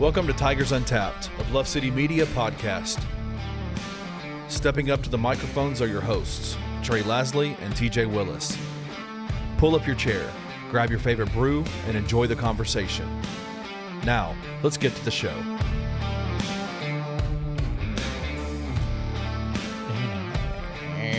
Welcome to Tigers Untapped, a Bluff City media podcast. Stepping up to the microphones are your hosts, Trey Lasley and TJ Willis. Pull up your chair, grab your favorite brew, and enjoy the conversation. Now, let's get to the show.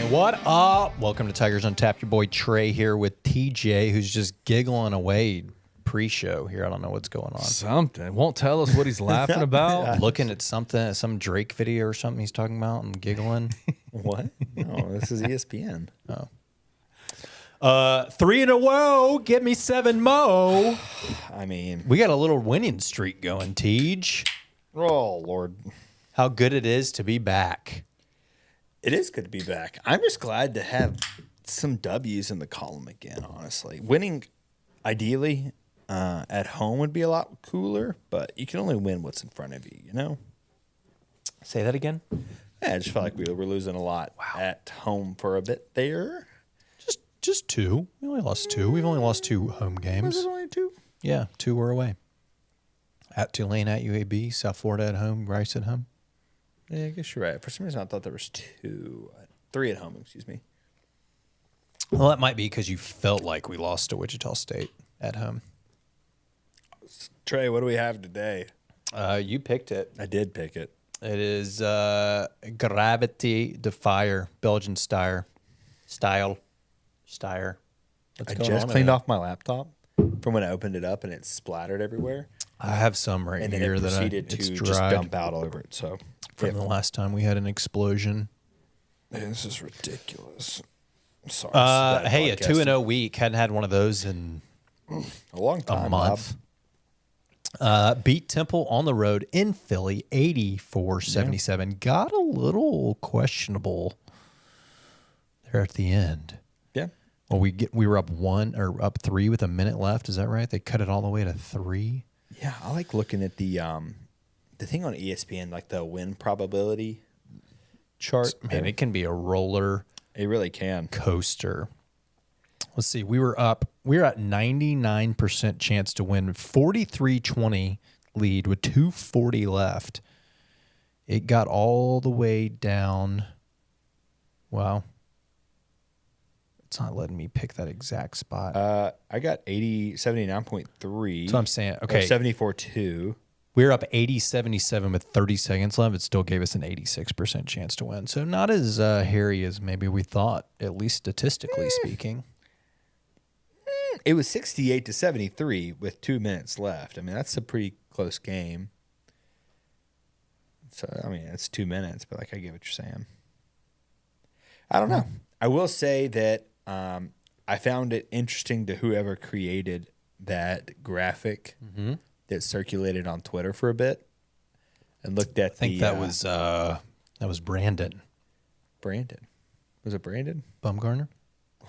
What up? Welcome to Tigers Untapped. Your boy Trey here with TJ, who's just giggling away pre-show here. I don't know what's going on. Something. Won't tell us what he's laughing about. Looking at something, some Drake video or something he's talking about and giggling. What? No, this is ESPN. Oh. 3 in a row. Get me 7 mo. I mean, We got a little winning streak going, Tej. oh, Lord. How good it is to be back. It is good to be back. I'm just glad to have some W's in the column again, honestly. Winning, ideally, at home would be a lot cooler, but you can only win what's in front of you, you know? Say that again. Yeah, I just felt like we were losing a lot at home for a bit there. Just 2. We only lost 2. We've only lost 2 home games. Was it only 2? Yeah, 2 were away. At Tulane, at UAB, South Florida at home, Rice at home. Yeah, I guess you're right. For some reason, I thought there was 3 at home, excuse me. Well, that might be because you felt like we lost to Wichita State at home. Trey, what do we have today? You picked it. I did pick it. It is Gravity Defier, Belgian Steyr. I just cleaned off my laptop from when I opened it up and it splattered everywhere. I have some right And then here it that proceeded it's to dried just dump out all over it. So from the last time we had an explosion. Man, this is ridiculous. Sorry. Hey, a 2-0 week. Hadn't had one of those in a long time. a month. Beat Temple on the road in Philly, 84-77. Got a little questionable there at the end. Yeah. Well, we were up up 3 with a minute left. Is that right? They cut it all the way to 3. Yeah, I like looking at the thing on ESPN, like the win probability chart. Man, it can be a roller It really can. coaster. Let's see. We're at 99% chance to win, 43-20 lead with 2:40 left. It got all the way down. Wow. It's not letting me pick that exact spot. I got 79.3. That's what I'm saying. Okay. 74.2. We're up 80-77 with 30 seconds left. It still gave us an 86% chance to win. So not as hairy as maybe we thought, at least statistically speaking. It was 68-73 with 2 minutes left. I mean, that's a pretty close game. So, I mean, it's 2 minutes, but like I get what you're saying. I don't know. I will say that I found it interesting to whoever created that graphic that circulated on Twitter for a bit and looked at I think that was Brandon. Brandon. Was it Brandon? Bumgarner?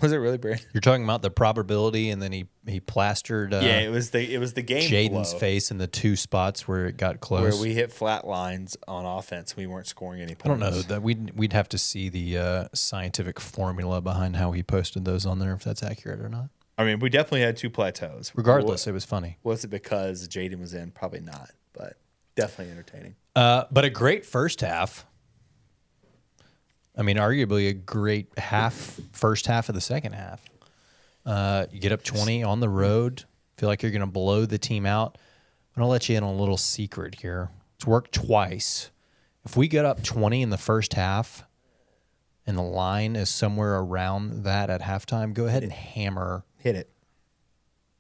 Was it really Brandon? You're talking about the probability, and then he plastered Yeah, it was the game Jaden's flow face in the 2 spots where it got close. where we hit flat lines on offense. We weren't scoring any I points. don't know that we'd have to see the scientific formula behind how he posted those on there, if that's accurate or not. I mean, we definitely had 2 plateaus. Regardless, it was funny. Was it because Jaden was in? Probably not, but definitely entertaining. But a great first half. I mean, arguably a great first half of the second half. You get up 20 on the road. Feel like you're going to blow the team out. I'm going to let you in on a little secret here. It's worked twice. If we get up 20 in the first half and the line is somewhere around that at halftime, go ahead and hammer Hit it.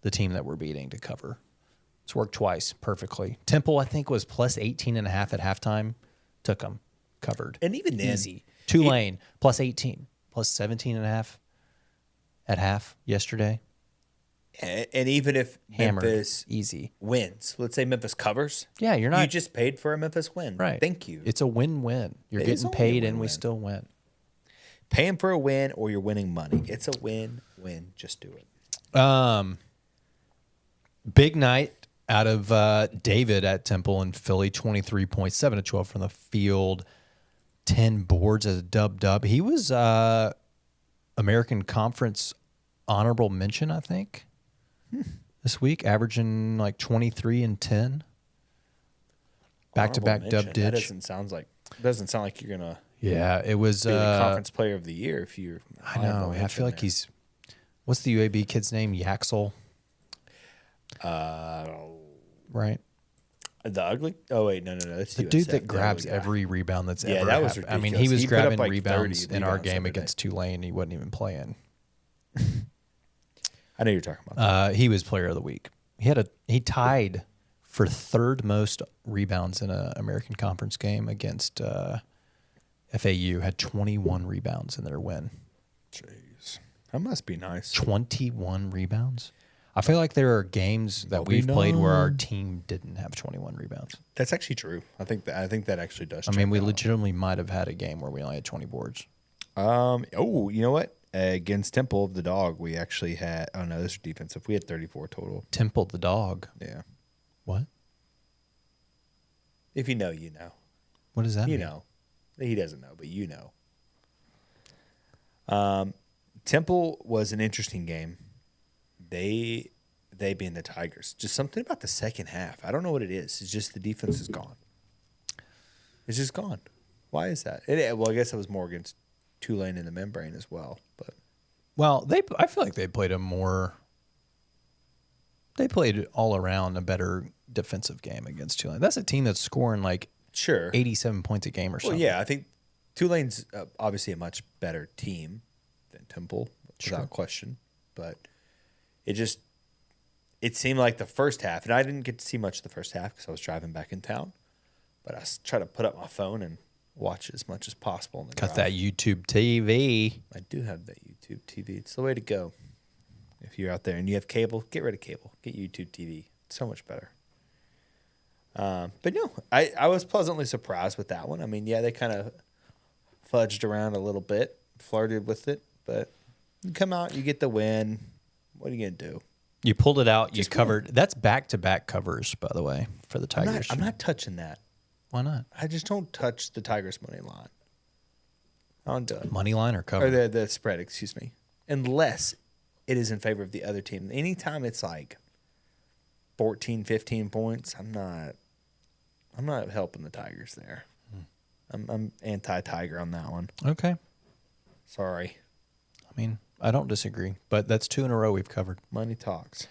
the team that we're beating to cover. It's worked twice perfectly. Temple, I think, was plus 18.5 at halftime. Took them. Covered. And even then, Easy. Tulane, plus 18, plus 17.5 at half yesterday. and even if Hammered. Memphis Easy. wins, let's say Memphis covers. Yeah, you're not. You just paid for a Memphis win. right. Thank you. It's a win-win. You're It is getting only a paid and we win-win. still win. Paying for a win or you're winning money. It's a win-win. Just do it. Big night out of David at Temple in Philly, 23.7-12 from the field, 10 boards as a dub. He was American Conference honorable mention, I think, this week, averaging like 23 and 10. Back-to-back Honorable dub mention. That ditch. doesn't sound like you're gonna Yeah, it was. be the conference player of the year if you're. I know. I feel like he's. What's the UAB kid's name? Yaxel. Right. The ugly. Oh wait, no. That's The USF, dude that the grabs ugly guy. every rebound that's Yeah, ever that was happened. I mean, ridiculous. he was He put up grabbing like rebounds 30 in our rebounds the game other day. against Tulane. He wasn't even playing. I know you're talking about. He was player of the week. He tied for third most rebounds in an American Conference game against FAU. Had 21 rebounds in their win. Jeez, that must be nice. 21 rebounds. I feel like there are games that we've played where our team didn't have 21 rebounds. That's actually true. I think that actually does. I mean, we check out. legitimately might have had a game where we only had 20 boards. Oh, you know what? Against Temple of the Dog, we actually had. Oh no, this is defensive. We had 34 total. Temple the dog. Yeah. What? If you know, you know. What does that You mean? know. He doesn't know, but you know. Temple was an interesting game. They being the Tigers. Just something about the second half. I don't know what it is. It's just the defense is gone. It's just gone. Why is that? Well, I guess it was more against Tulane in the membrane as well. But Well, I feel like they played They played all around a better defensive game against Tulane. That's a team that's scoring like sure, 87 points a game or something. Well, yeah, I think Tulane's obviously a much better team than Temple, without question. But it seemed like the first half, and I didn't get to see much of the first half because I was driving back in town. But I tried to put up my phone and watch as much as possible. In the Got drive. that YouTube TV. I do have that YouTube TV. It's the way to go. If you're out there and you have cable, get rid of cable. Get YouTube TV. It's so much better. But no, I was pleasantly surprised with that one. I mean, yeah, they kind of fudged around a little bit, flirted with it, but you come out, you get the win. What are you going to do? You pulled it out. You Just covered. That's back-to-back covers, by the way, for the Tigers. I'm not touching that. Why not? I just don't touch the Tigers money line. I don't do it. Money line or cover? Or the spread, excuse me. Unless it is in favor of the other team. Anytime it's like 14, 15 points, I'm not helping the Tigers there. I'm anti-Tiger on that one. Okay. Sorry. I mean, I don't disagree, but that's 2 in a row we've covered. Money talks.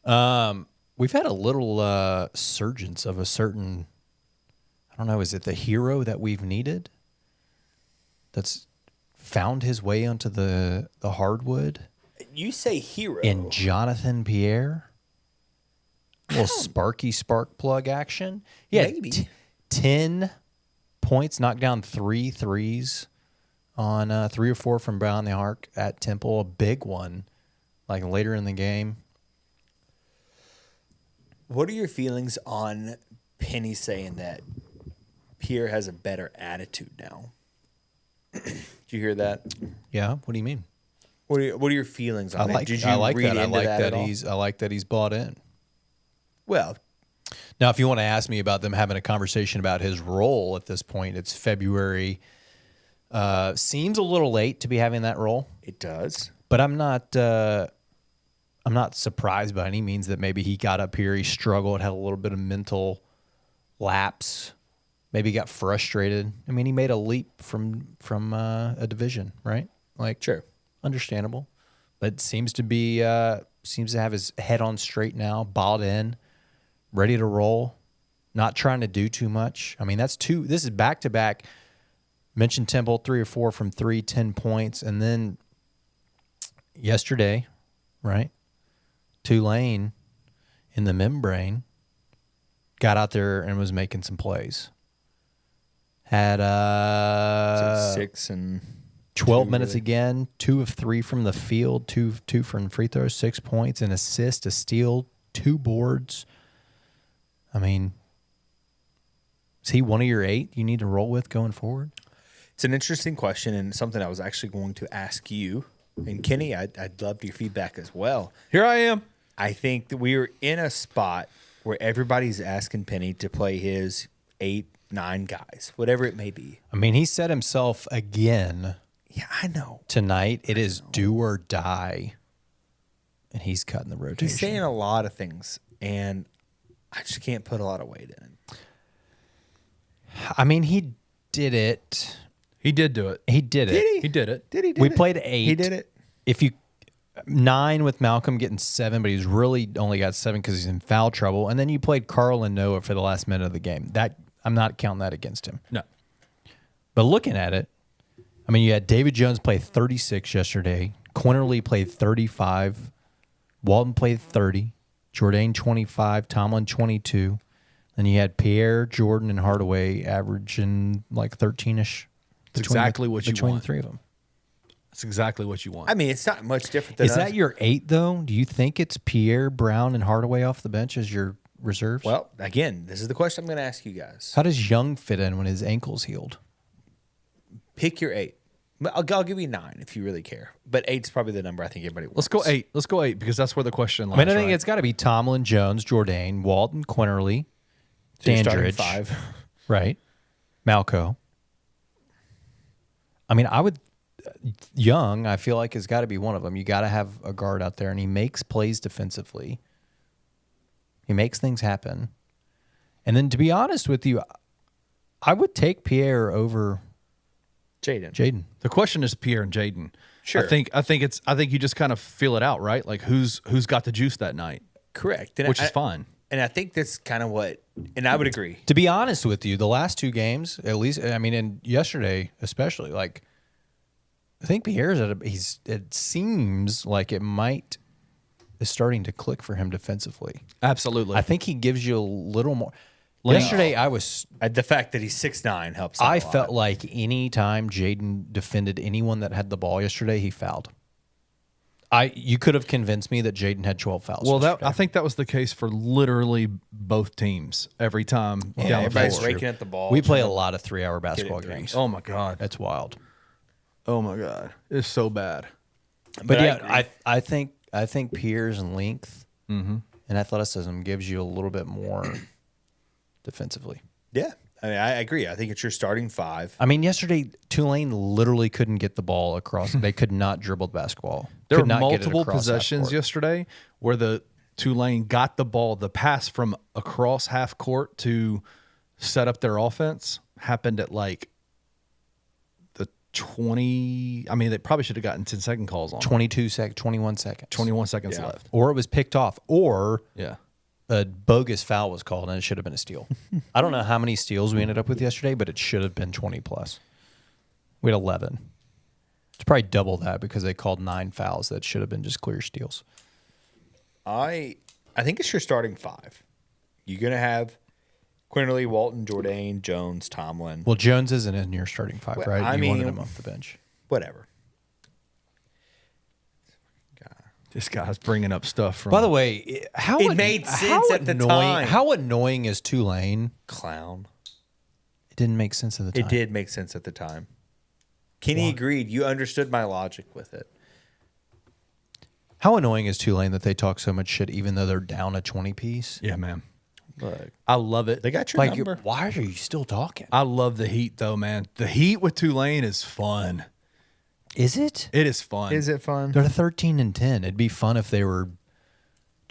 We've had a little surgence of a certain, I don't know, is it the hero that we've needed that's found his way onto the hardwood? You say hero. In Jonathan Pierre? A little sparky spark plug action. He had Maybe. 10 points, knocked down 3 threes on 3 or 4 from Brown the Arc at Temple. A big one, like later in the game. What are your feelings on Penny saying that Pierre has a better attitude now? Did you hear that? Yeah, what do you mean? What are your feelings on it? Did you I like read that. into that at all? I like that he's bought in. Well, Now, if you want to ask me about them having a conversation about his role at this point, it's February. Seems a little late to be having that role, it does. but I'm not surprised by any means that maybe he got up here, he struggled, had a little bit of mental lapse, maybe got frustrated. I mean, he made a leap from a division, right? Like, Sure. understandable, but seems to have his head on straight now, bought in, ready to roll, not trying to do too much. I mean, this is back-to-back. Mentioned Temple, 3 or 4 from 3, 10 points. And then yesterday, right, Tulane in the membrane got out there and was making some plays. Had 6 and 12 2, minutes really. again, 2 of 3 from the field, 2 from free throws, 6 points, an assist, a steal, 2 boards. I mean, is he one of your 8 you need to roll with going forward? It's an interesting question and something I was actually going to ask you. And Kenny, I'd love your feedback as well. Here I am. I think that we are in a spot where everybody's asking Penny to play his 8, 9 guys, whatever it may be. I mean, he said himself again Yeah, I know. tonight, it is do or die, and he's cutting the rotation. He's saying a lot of things, and I just can't put a lot of weight in it. I mean, he did it. He did do it. He did it. He did it. Did he? We played 8. He did it. If you 9 with Malcolm getting 7, but he's really only got 7 because he's in foul trouble. And then you played Carl and Noah for the last minute of the game. That I'm not counting that against him. No. But looking at it, I mean, you had David Jones play 36 yesterday. Quinterly played 35. Walton played 30. Jourdain 25. Tomlin 22. Then you had Pierre, Jordan, and Hardaway averaging like 13-ish. That's exactly what you between want. the 3 of them. That's exactly what you want. I mean, it's not much different than Is that your 8, though? Do you think it's Pierre, Brown, and Hardaway off the bench as your reserves? Well, again, this is the question I'm going to ask you guys. How does Young fit in when his ankle's healed? Pick your 8. I'll give you 9 if you really care. But 8's probably the number I think everybody wants. Let's go 8. Let's go 8 because that's where the question lies. I mean, I think right? it's got to be Tomlin, Jones, Jourdain, Walton, Quinterly, So you're starting Dandridge, 5. right? Malco. I mean, I would. Young, I feel like, has got to be one of them. You got to have a guard out there, and he makes plays defensively. He makes things happen. And then, to be honest with you, I would take Pierre over Jaden. The question is Pierre and Jaden. Sure. I think you just kind of feel it out, right? Like who's got the juice that night, Correct. And which is fine. And I think that's kind of what, and I would agree. To be honest with you, the last 2 games, at least, I mean, and yesterday especially, like, I think Pierre's it seems like it is starting to click for him defensively. Absolutely. I think he gives you a little more. Length. Yesterday, The fact that he's 6'9" helps. Out I a lot. felt like any time Jaden defended anyone that had the ball yesterday, he fouled. You could have convinced me that Jaden had 12 fouls. Well, I think that was the case for literally both teams every time down the everybody's floor. raking at the ball. we play a lot of 3-hour basketball threes. games. Oh my god. That's wild. Oh my god. It's so bad. But I yeah, agree. I think Pierre's length and athleticism gives you a little bit more defensively. Yeah, I mean, I agree. I think it's your starting 5. I mean, yesterday Tulane literally couldn't get the ball across. They could not dribble the basketball. There were Could not get it multiple across half possessions court. yesterday where the Tulane got the ball, the pass from across half court to set up their offense happened at like the 20. I mean, they probably should have gotten 10-second calls on 21 seconds. 21 seconds Yeah. left. Or it was picked off, or Yeah. a bogus foul was called, and it should have been a steal. I don't know how many steals we ended up with yesterday, but it should have been 20 plus. We had 11. It's probably double that because they called 9 fouls that should have been just clear steals. I think it's your starting 5. You're gonna have Quinterly, Walton, Jourdain, Jones, Tomlin. Well, Jones isn't in your starting 5, Well, right? I You mean- wanted him off the bench. Whatever. This guy's bringing up stuff from. By the way, how It made sense at the time. How annoying is Tulane? Clown. It didn't make sense at the time. It did make sense at the time. Kenny agreed. You understood my logic with it. How annoying is Tulane that they talk so much shit even though they're down a 20 piece? yeah, man. Look, I love it. they got your Like, number. why are you still talking? I love the Heat though, man. The Heat with Tulane is fun. Is it? It is fun. Is it fun? They're 13-10. It'd be fun if they were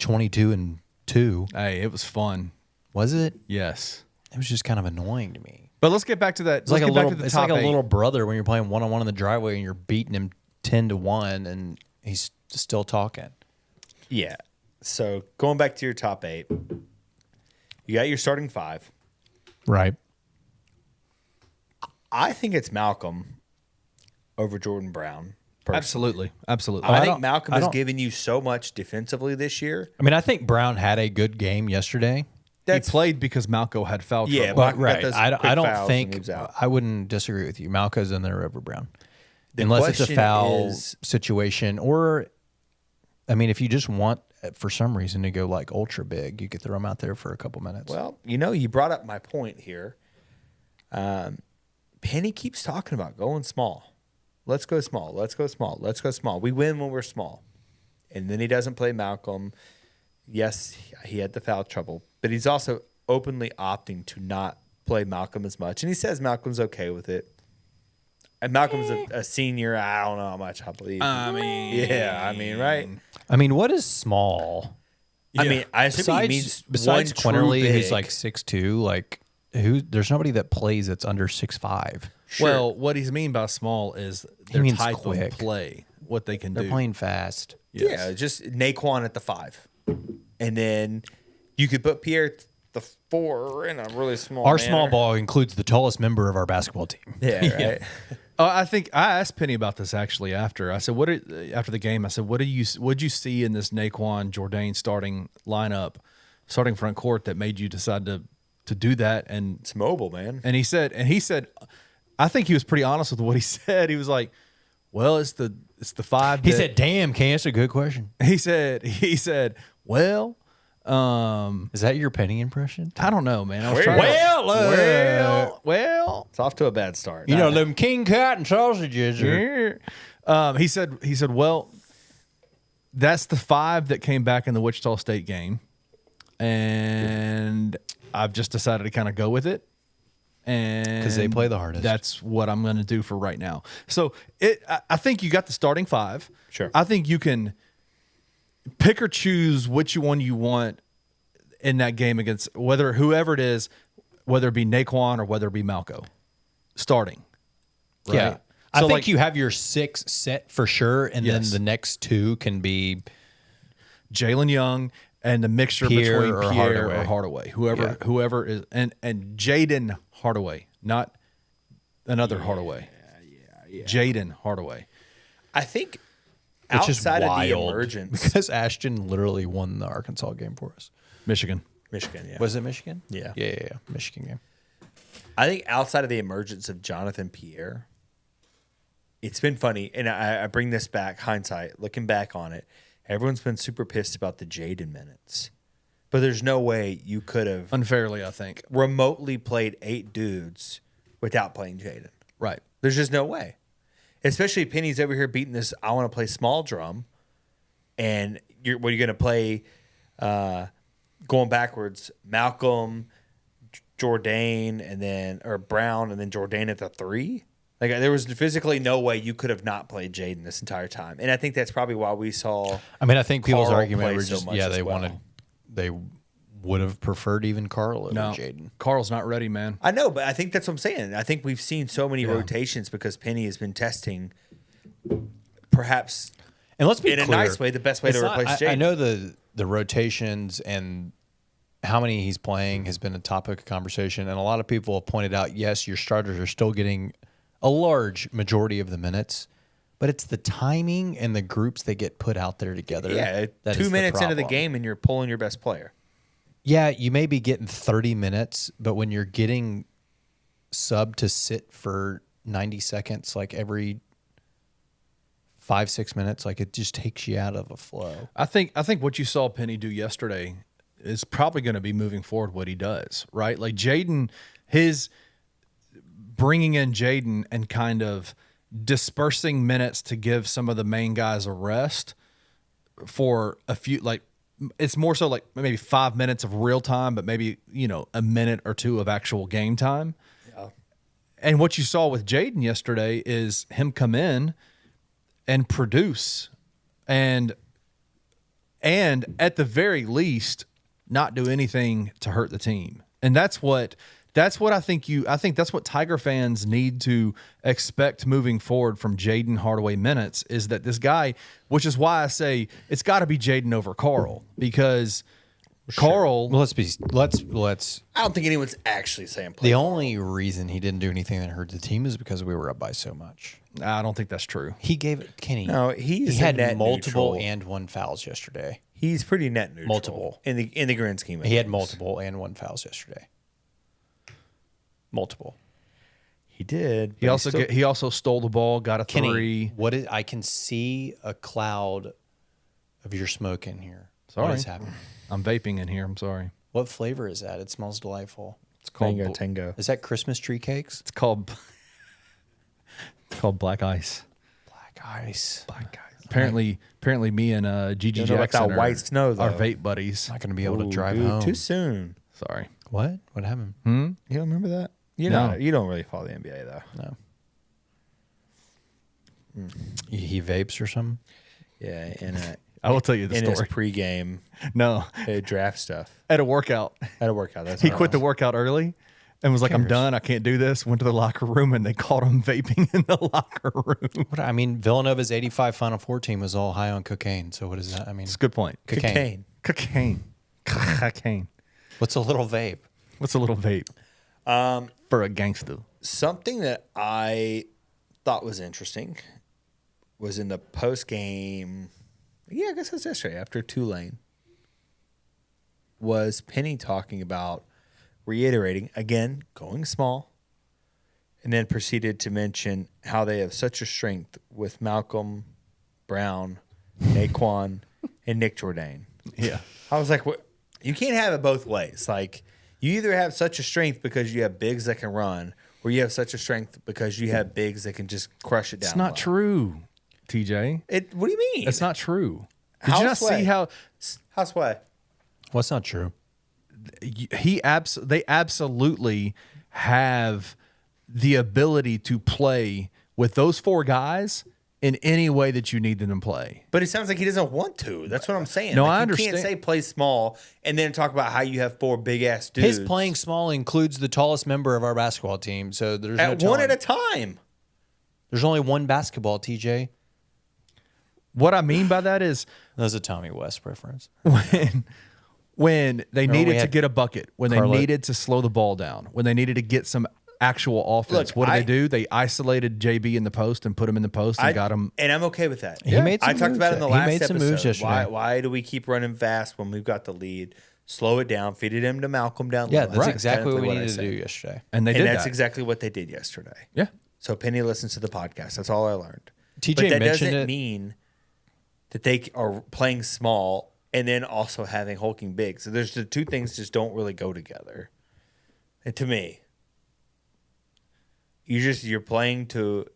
22-2. Hey, it was fun. Was it? Yes. It was just kind of annoying to me. But let's get back to that. It's like a little. It's like a 8. little brother when you're playing 1-on-1 in the driveway and you're beating him 10-1, and he's still talking. Yeah. So going back to your top 8, you got your starting 5. Right. I think it's Malcolm over Jordan Brown. personally. Absolutely. Absolutely. I I think don't- Malcolm I has don't- given you so much defensively this year. I mean, I think Brown had a good game yesterday. He played because Malco had foul Yeah, trouble. Malco got those I quick don't fouls and think moves out. I wouldn't disagree with you. Malco's in there over Brown, The unless it's a question foul is- situation, or I mean, if you just want for some reason to go like ultra big, you could throw him out there for a couple minutes. Well, you brought up my point here. Penny keeps talking about going small. Let's go small. Let's go small. Let's go small. We win when we're small. And then he doesn't play Malcolm. Yes, he had the foul trouble, but he's also openly opting to not play Malcolm as much. And he says Malcolm's okay with it. And Malcolm's a senior. I don't know how much I believe. Right? I mean, what is small? I mean, I assume he means Besides one true Quinterly, who's big. like 6'2", like There's nobody that plays that's under 6'5". Sure. Well, what he's mean by small is their means type quick. of play, what they can They're do. playing fast. Yes. Yeah, just Naquan at the 5. And then you could put Pierre at the 4 in a really small Our manner. small ball includes the tallest member of our basketball team. Yeah, right. I think I asked Penny about this actually after. I said, after the game, I said, what'd you see in this Naquan Jourdain starting front court that made you decide to do that? And It's mobile, man. he said, I think he was pretty honest with what he said. He was like, well, it's the 5. He said, "Damn, Kane, that's a good question." He said, well, Is that your Penny impression? I don't know, man. I was Well, trying well. It's off to a bad start. You know them king cotton sausages. He said, well, that's the 5 that came back in the Wichita State game, and I've just decided to kind of go with it. And 'Cause they play the hardest. That's what I'm going to do for right now. So I think you got the starting 5. Sure. I think you can pick or choose which one you want in that game against whoever it is, whether it be Naquan or whether it be Malco, starting. Right? Yeah. I So, think you have your 6 set for sure, and Yes. then the next 2 can be Jalen Young and the mixture Pierre between or Pierre Hardaway. or Hardaway, whoever is, and Jaden Hardaway, not another Hardaway. Yeah. Jaden Hardaway. I think which is outside of the wild emergence, because Ashton literally won the Arkansas game for us. Michigan. Michigan, yeah. Was it Michigan? Yeah. Yeah. Michigan game. I think outside of the emergence of Jonathan Pierre, it's been funny, and I bring this back, hindsight, looking back on it. Everyone's been super pissed about the Jaden minutes, but there's no way you could have Unfairly, I think. remotely played 8 dudes without playing Jaden. Right. There's just no way. Especially Penny's over here beating this, I want to play small drum, and you're going to play going backwards, Malcolm, Jourdain, or Brown, and then Jourdain at the 3. Like, there was physically no way you could have not played Jaden this entire time. And I think that's probably why we saw I mean, I think people's Carl argument play was so just, much yeah, as well. they would have preferred even Carl over No, Jaden. Carl's not ready, man. I know, but I think that's what I'm saying. I think we've seen so many rotations because Penny has been testing perhaps And let's be in clear, a nice way, the best way to replace Jaden. I know the rotations and how many he's playing has been a topic of conversation, and a lot of people have pointed out, yes, your starters are still getting a large majority of the minutes, but it's the timing and the groups that get put out there together. Yeah, that 2 is minutes into the problem. game and you're pulling your best player. Yeah, you may be getting 30 minutes, but when you're getting sub to sit for 90 seconds, like every 5-6 minutes, like it just takes you out of a flow. I think what you saw Penny do yesterday is probably going to be moving forward what he does, right? Like Jaden, his bringing in Jaden and kind of dispersing minutes to give some of the main guys a rest for a few, like it's more so like maybe 5 minutes of real time, but maybe, a minute or 2 of actual game time. Yeah. And what you saw with Jaden yesterday is him come in and produce and at the very least not do anything to hurt the team. And that's what I think that's what Tiger fans need to expect moving forward from Jaden Hardaway minutes, is that this guy, which is why I say it's got to be Jaden over Carl, because Carl. Well, let's. I don't think anyone's actually saying play. The only reason he didn't do anything that hurt the team is because we were up by so much. I don't think that's true. He gave it Kenny. No, he had net multiple neutral. and 1 fouls yesterday. He's pretty net neutral. Multiple. in the grand scheme of He had things. multiple and 1 fouls yesterday. Multiple. He did. He also stole the ball, got a Kenny, 3. I can see a cloud of your smoke in here. Sorry. What is happening? I'm vaping in here. I'm sorry. What flavor is that? It smells delightful. It's called Mango Tango. Is that Christmas tree cakes? It's called Black Ice. Black ice. Black guys. Apparently, me and Gigi You know about Jackson that white snow, though. are vape buddies. Not going to be able to drive Dude, home. too soon. Sorry. What? What happened? You don't remember that? You No. know, you don't really follow the NBA though. No. He vapes or something? Yeah, and I will tell you the in his story. pregame No, draft stuff at a workout, at a workout. That's he what quit it the was. workout early, and was like, I'm cares? done. I can't do this. Went to the locker room and they caught him vaping in the locker room. What I mean, Villanova's 85 Final Four team was all high on cocaine. So what does that? I mean, It's a good point. cocaine. Cocaine. What's a little vape? What's a little vape? For a gangster. Something that I thought was interesting was in the post game. Yeah, I guess it was yesterday after Tulane. Was Penny talking about reiterating again, going small, and then proceeded to mention how they have such a strength with Malcolm, Brown, Naquan, and Nick Jourdain. Yeah. I was like, what? You can't have it both ways. Like, you either have such a strength because you have bigs that can run, or you have such a strength because you have bigs that can just crush it down. It's not low. true, TJ. What do you mean? It's not true. Did you not see how How's way? What's not true? they absolutely have the ability to play with those four guys in any way that you need them to play. But it sounds like he doesn't want to. That's what I'm saying. No, Like, I you understand. can't say play small and then talk about how you have four big ass dudes. His playing small includes the tallest member of our basketball team. So there's at no one telling. at a time. There's only one basketball, TJ. What I mean by that is That's a Tommy West reference. when they Remember needed we to had get a bucket, when they Carlo- needed to slow the ball down, when they needed to get some actual offense, Look, what do? They isolated JB in the post and put him in the post and got him. And I'm okay with that. He made some I talked moves about it in the he last made some episode. moves yesterday. Why do we keep running fast when we've got the lead? Slow it down, feed it him to Malcolm down Yeah, low. that's Right. exactly what we I needed to said. do yesterday. And they And did that's that. exactly what they did yesterday. Yeah. So Penny listens to the podcast. That's all I learned. TJ but that mentioned doesn't it. mean that they are playing small and then also having hulking big. So there's the two things just don't really go together. And to me, you're playing to.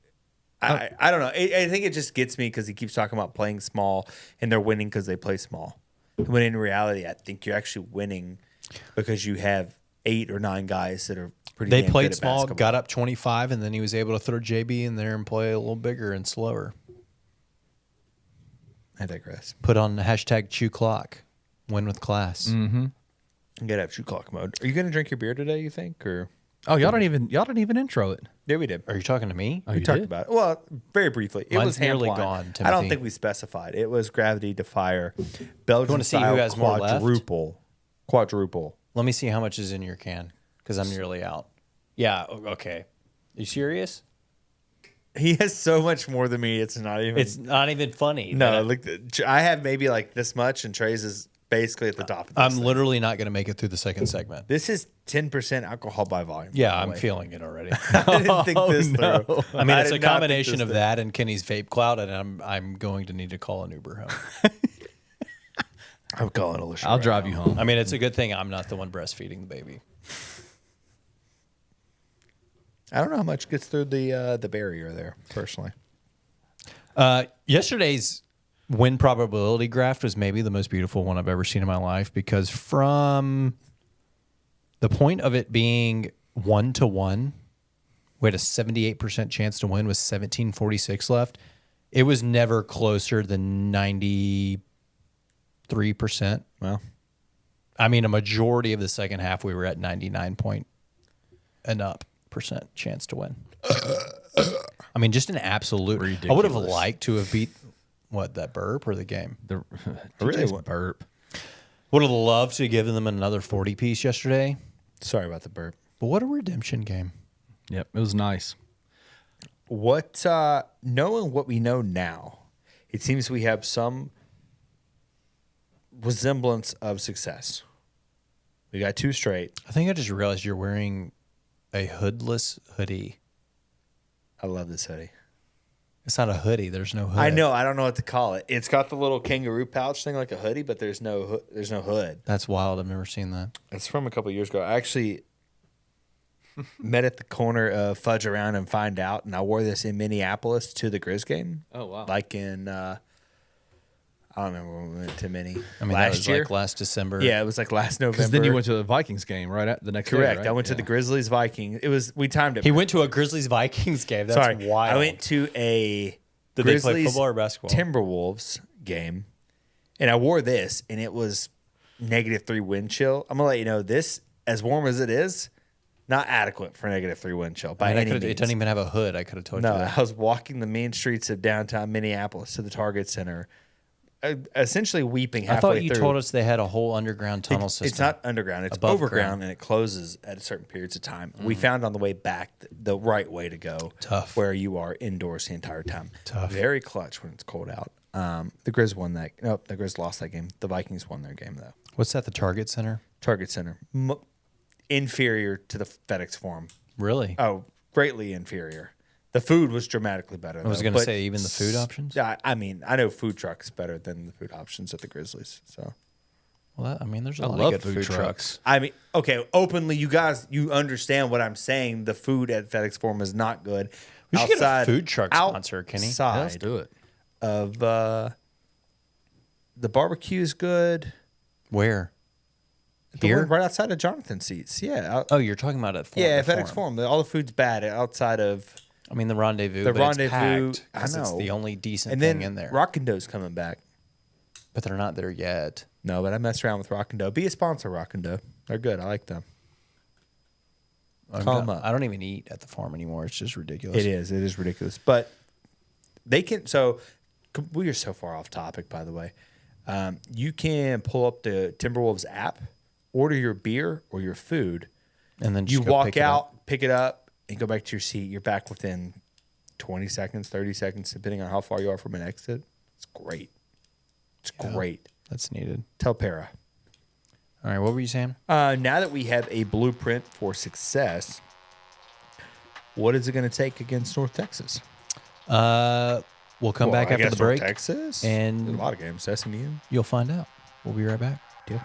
I don't know. I think it just gets me because he keeps talking about playing small and they're winning because they play small. When in reality, I think you're actually winning because you have 8 or 9 guys that are pretty. They damn played good at small, basketball. got up 25, and then he was able to throw JB in there and play a little bigger and slower. I digress. Put on the hashtag chew clock. Win with class. Mm-hmm. You gotta have shoe clock mode. Are you gonna drink your beer today? You think or? Oh, y'all didn't even intro it. Yeah, we did. Are you talking to me? Oh, We you talked did? about it. Well, very briefly. It Mine's was nearly Hampline. gone, I don't Timothy. think we specified. It was Gravity Defier. Belgian wanna see who style has more left? Quadruple. Let me see how much is in your can because I'm nearly out. Yeah, okay. You serious? He has so much more than me. It's not even. It's not even funny. no. Look, I have maybe like this much, and Trey's is basically at the top of this. I'm thing. literally not going to make it through the second segment. This is 10% alcohol by volume. Yeah, by the I'm way. feeling it already. I didn't think this through. I mean, it's did a not think combination this of through. that and Kenny's vape cloud, and I'm going to need to call an Uber home. I'm calling Alicia. I'll right drive now. you home. I mean, it's a good thing I'm not the one breastfeeding the baby. I don't know how much gets through the barrier there, personally. Yesterday's win probability graph was maybe the most beautiful one I've ever seen in my life because from the point of it being 1-1, we had a 78% chance to win with 17:46 left. It was never closer than 93%. Well, I mean, a majority of the second half, we were at 99 point and up % chance to win. I mean, just an absolute. I would have Ridiculous. liked to have beat that burp or the game. The really TJ's want- burp. Would have loved to give them another 40 piece yesterday, sorry about the burp. but what a redemption game. Yep, it was nice. What knowing what we know now, it seems we have some resemblance of success. We got 2 straight. I think I just realized you're wearing a hoodless hoodie. I love this hoodie. It's not a hoodie. There's no hood. I know. I don't know what to call it. It's got the little kangaroo pouch thing like a hoodie, but there's no hood. That's wild. I've never seen that. It's from a couple of years ago. I actually met at the corner of Fudge Around and Find Out, and I wore this in Minneapolis to the Grizz game. Oh, wow. Like in I don't remember when we went to Mini. I mean, that was like last December. Yeah, it was like last November. Because then you went to the Vikings game right at the next Correct. day, right? I went to the Grizzlies Vikings. It was we timed it. He went to a Grizzlies Vikings game. That's Sorry, wild. I went to a Did they play Grizzlies football or basketball? Timberwolves game, and I wore this, and it was -3 wind chill. I'm gonna let you know this, as warm as it is, Not adequate for -3 wind chill by I mean, any means. it doesn't even have a hood. I could have told you No, that. I was walking the main streets of downtown Minneapolis to the Target Center, essentially weeping halfway I thought you through. told us they had a whole underground tunnel system. It's not underground. It's Above overground, ground. and it closes at certain periods of time. We found on the way back the right way to go. Tough. Where you are indoors the entire time. Tough. Very clutch when it's cold out. The Grizz won that. No, the Grizz lost that game. The Vikings won their game, though. What's that, the Target Center? Target Center. Inferior to the FedEx Forum. Really? Oh, greatly inferior. The food was dramatically better. I was going to say even the food options? Yeah, I mean, I know food trucks better than the food options at the Grizzlies. So, Well, I mean, there's a I lot love of good food trucks. I mean, okay, openly, you guys, you understand what I'm saying. The food at FedEx Forum is not good. We should get a food truck sponsor, Kenny. Let's do it. Of the barbecue is good. Where? The Here? one right outside of Jonathan's seats. Yeah. Oh, you're talking about it. Yeah, FedEx Forum. All the food's bad outside of. I mean, the Rendezvous. The but Rendezvous, It's packed I 'cause it's know. the only decent And thing then in there. Rockin' Dough's coming back. But they're not there yet. No, but I messed around with Rockin' Dough. Be a sponsor, Rockin' Dough. They're good. I like them. Call 'em up. I don't even eat at the farm anymore. It's just ridiculous. It is. It is ridiculous. But they can. So we are so far off topic, by the way. You can pull up the Timberwolves app, order your beer or your food. And then You just go walk pick it up. out, pick it up, and go back to your seat. You're back within 20 seconds, 30 seconds, depending on how far you are from an exit. It's great. It's great. That's needed. Tell Para. All right, what were you saying? Now that we have a blueprint for success, what is it going to take against North Texas? We'll come back after the break. North Texas and There's a lot of games. SMU. You'll find out. We'll be right back. Deal.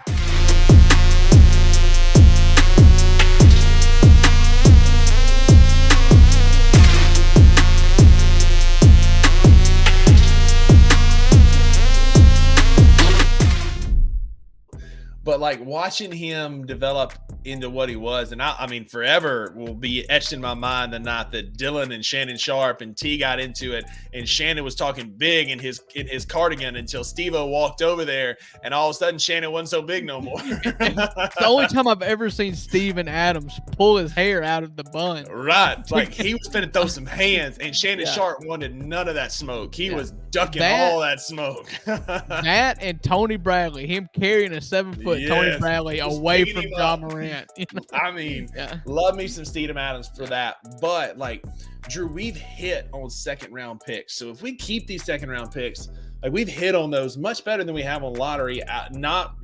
But like watching him develop into what he was, and I mean, forever will be etched in my mind the night that Dylan and Shannon Sharp and T got into it, and Shannon was talking big in his cardigan until Steve-O walked over there, and all of a sudden Shannon wasn't so big no more. It's the only time I've ever seen Steven Adams pull his hair out of the bun. Right, like he was finna throw some hands, and Shannon Sharp wanted none of that smoke. He was ducking all that smoke. That and Tony Bradley, him carrying a 7-foot Tony Bradley away from John Morant. You know? I mean, love me some Steven Adams for that. But like, Drew, we've hit on second round picks. So if we keep these second round picks, like we've hit on those much better than we have on lottery. Not,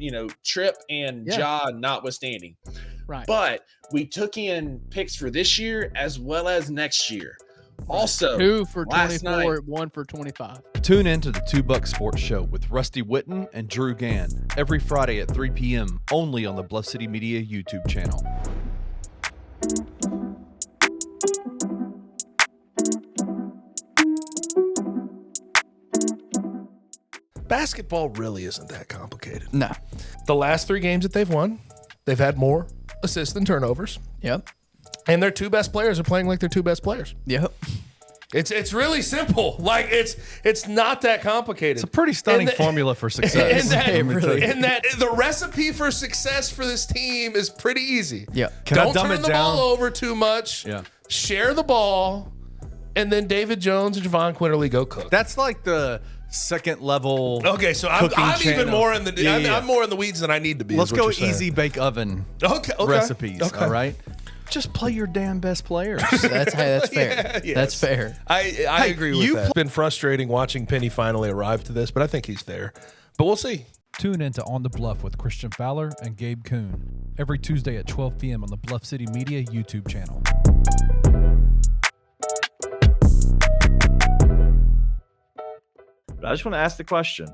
Tripp and Ja notwithstanding. Right. But we took in picks for this year as well as next year. Also, 2 for last 24, night, 1 for 25. Tune in to the $2 Sports Show with Rusty Witten and Drew Gann every Friday at 3 p.m. only on the Bluff City Media YouTube channel. Basketball really isn't that complicated. No. The last 3 games that they've won, they've had more assists than turnovers. Yep. And their 2 best players are playing like their 2 best players. Yep. It's really simple. Like it's not that complicated. It's a pretty stunning formula for success. And that the recipe for success for this team is pretty easy. Yeah. Don't turn the ball over too much. Yeah. Share the ball, and then David Jones and Javon Quinterly go cook. That's like the second level. Okay, so I'm cooking even channel. more in the Yeah. I'm more in the weeds than I need to be. Let's is what go you're saying. easy bake oven Okay. recipes. Okay. All right. Just play your damn best players. That's fair. Yes. That's fair. I agree with that. It's been frustrating watching Penny finally arrive to this, but I think he's there. But we'll see. Tune in to On the Bluff with Christian Fowler and Gabe Kuhn every Tuesday at 12 p.m. on the Bluff City Media YouTube channel. But I just want to ask the question.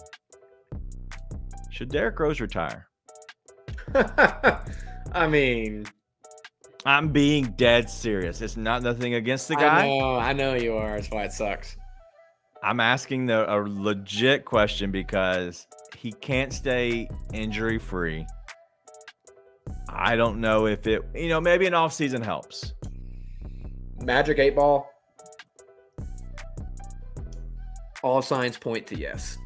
Should Derrick Rose retire? I mean, I'm being dead serious. It's not nothing against the guy. I know you are. That's why it sucks. I'm asking a legit question because he can't stay injury free. I don't know if it, maybe an off season helps. Magic 8 ball. All signs point to yes.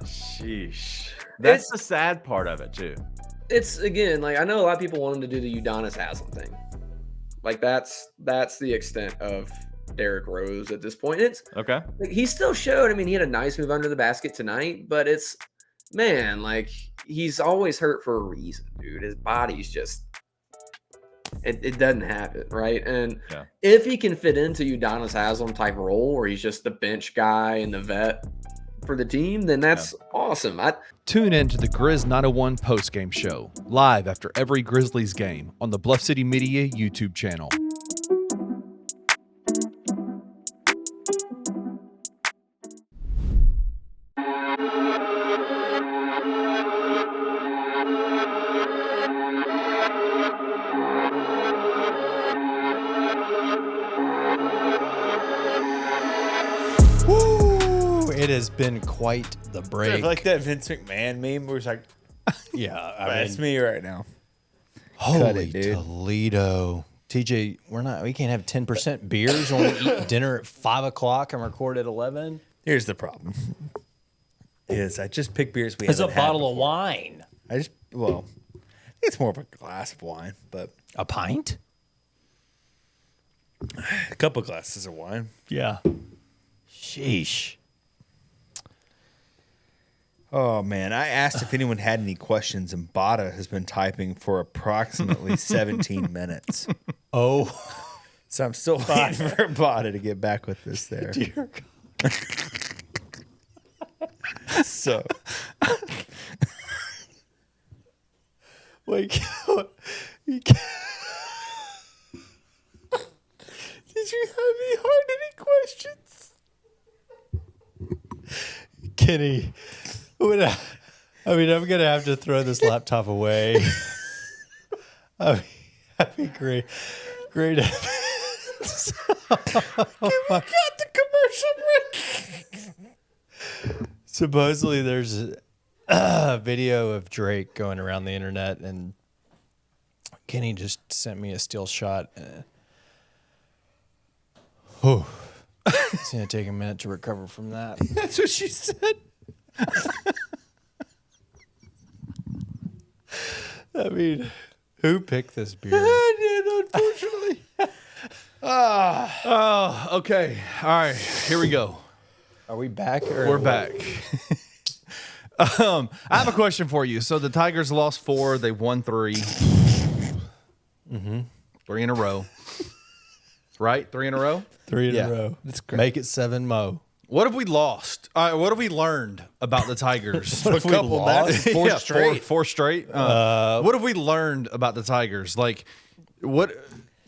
Sheesh. That's the sad part of it too. It's again, like I know a lot of people want him to do the Udonis Haslam thing. Like that's the extent of Derrick Rose at this point. It's Okay. like he still showed. I mean, he had a nice move under the basket tonight, but it's man, like he's always hurt for a reason, dude. His body's just it doesn't happen, right? And Yeah. if he can fit into Udonis Haslem type role where he's just the bench guy and the vet for the team, then that's awesome. Tune in to the Grizz 901 postgame show, live after every Grizzlies game on the Bluff City Media YouTube channel. Woo! It has been quite the I break. feel like that Vince McMahon meme where it's like, Yeah, that's me right now. Holy it, dude. Toledo. TJ, we can't have 10% beers when we eat dinner at 5 o'clock and record at 11. Here's the problem. Is I just pick beers we It's a haven't had bottle of before. wine. I think it's more of a glass of wine, but A pint? a couple glasses of wine. Yeah. Sheesh. Oh man, I asked if anyone had any questions, and Bada has been typing for approximately 17 minutes. Oh, So I'm still waiting for Bada to get back with us there. dear God. So Wait, you can't. Did you have any questions? Kenny, I'm going to have to throw this laptop away. I mean, that'd be great. Great. got the commercial break. Supposedly there's a video of Drake going around the internet, and Kenny just sent me a still shot. It's going to take a minute to recover from that. That's what she said. I mean, who picked this beer? I did, unfortunately. Oh, okay. All right, here we go. Are we back? Or We're back. I have a question for you. So the Tigers lost 4. They won 3. 3 in a row. Right? 3 in a row? 3 in Yeah, a row. that's great. Make it 7 mo. What have we lost? What have we learned about the Tigers? What have we lost? Four Yeah, straight. Four straight. What have we learned about the Tigers? Like, what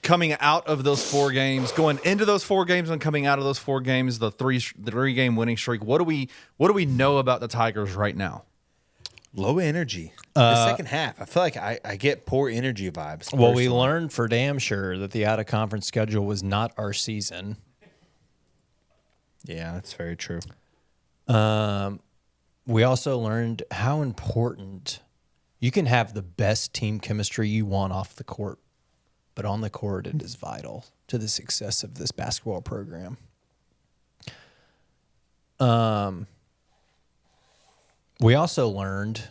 coming out of those 4 games, going into those 4 games, and coming out of those 4 games, the 3-game winning streak. What do we know about the Tigers right now? Low energy. The second half, I feel like I get poor energy vibes. Well, we personally. learned for damn sure that the out-of-conference schedule was not our season. Yeah, that's very true. We also learned how important you can have the best team chemistry you want off the court, but on the court it is vital to the success of this basketball program. We also learned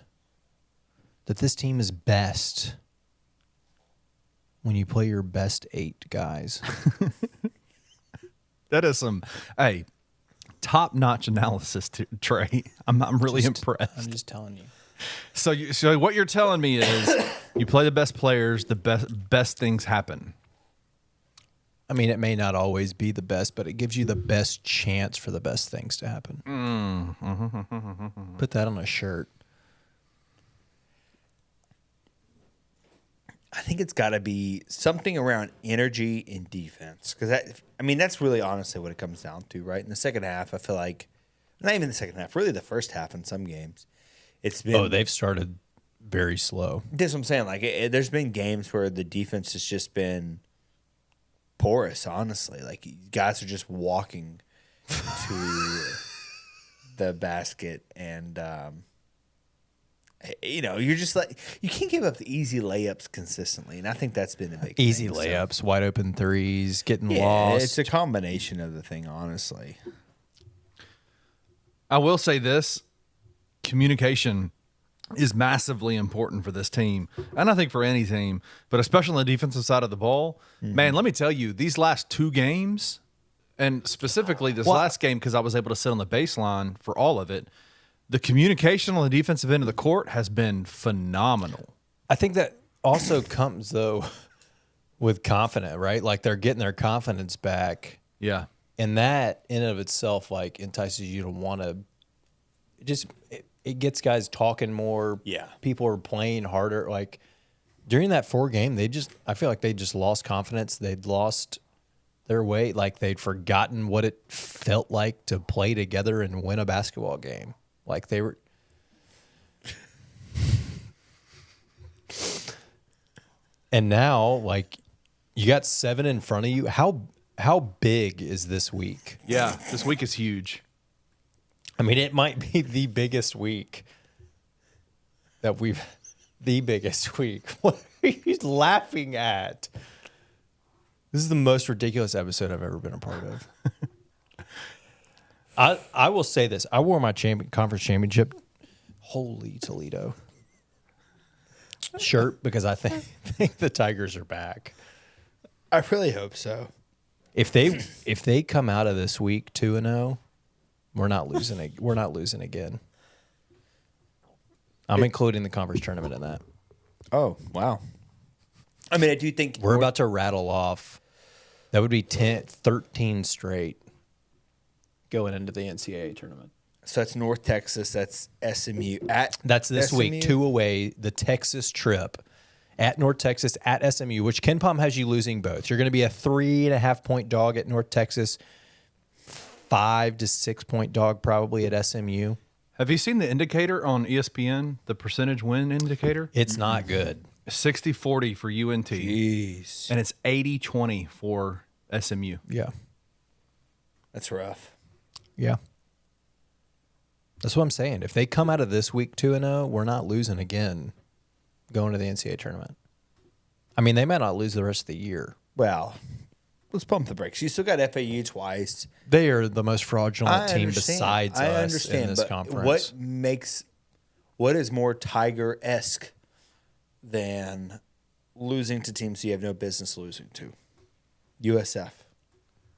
that this team is best when you play your best 8 guys. That is some top-notch analysis, Trey. I'm really impressed. I'm just telling you. So what you're telling me is you play the best players, the best things happen. I mean, it may not always be the best, but it gives you the best chance for the best things to happen. Put that on a shirt. I think it's got to be something around energy and defense, because that's really honestly what it comes down to, right? In the second half, I feel like, not even the second half, really the first half in some games, it's been. Oh, they've started very slow. That's what I'm saying. Like, there's been games where the defense has just been porous, honestly. Like, guys are just walking to the basket, and you're just like, you can't give up the easy layups consistently, and I think that's been a big Easy thing. layups, wide open threes, getting Yeah, lost. it's a combination of the thing, honestly. I will say this: communication is massively important for this team, and I think for any team, but especially on the defensive side of the ball. Man, let me tell you, these last 2 games, and specifically this last game because I was able to sit on the baseline for all of it, the communication on the defensive end of the court has been phenomenal. I think that also comes, though, with confidence, right? Like they're getting their confidence back. Yeah. And that in and of itself, like, entices you to want to just it gets guys talking more. Yeah. People are playing harder. Like during that 4 game, I feel like they just lost confidence. They'd lost their way. Like they'd forgotten what it felt like to play together and win a basketball game. Like they were. And now, like, you got 7 in front of you. How big is this week? Yeah, this week is huge. I mean, it might be the biggest week that we've. The biggest week. What are you laughing at? This is the most ridiculous episode I've ever been a part of. I will say this. I wore my conference championship, holy Toledo, shirt because I think the Tigers are back. I really hope so. If they come out of this week 2-0, we're not losing. We're not losing again. I'm including the conference tournament in that. Oh, wow. I mean, I do think We're about to rattle off. That would be 13 straight going into the NCAA tournament. So that's North Texas. That's SMU. That's this SMU? week. 2 away. The Texas trip at North Texas, at SMU, which Ken Pom has you losing both. You're going to be a 3.5 point dog at North Texas, 5 to 6 point dog probably at SMU. Have you seen the indicator on ESPN, the percentage win indicator? It's not good. 60-40 for UNT. Jeez. And it's 80-20 for SMU. Yeah. That's rough. Yeah. That's what I'm saying. If they come out of this week 2-0, we're not losing again going to the NCAA tournament. I mean, they might not lose the rest of the year. Well, let's pump the brakes. You still got FAU twice. They are the most fraudulent team besides I us understand, in this but conference. what is more Tiger-esque than losing to teams you have no business losing to? USF,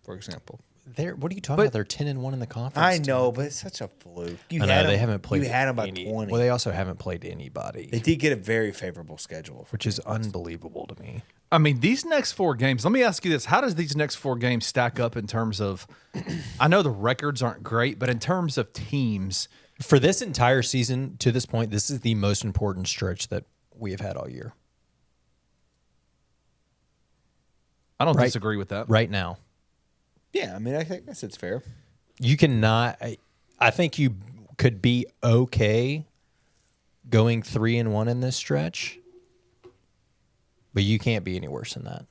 for example. What are you talking about? They're 10-1 in the conference. I know, but it's such a fluke. I know, they haven't played. You had them by any, 20. Well, they also haven't played anybody, They did get a very favorable schedule, which is unbelievable to me. I mean, these next 4 games, let me ask you this. How does these next 4 games stack up in terms of, I know the records aren't great, but in terms of teams. For this entire season, to this point, this is the most important stretch that we have had all year. I don't disagree with that. Right now. Yeah, I mean, I guess it's fair. You cannot. I think you could be okay going 3-1 in this stretch, but you can't be any worse than that.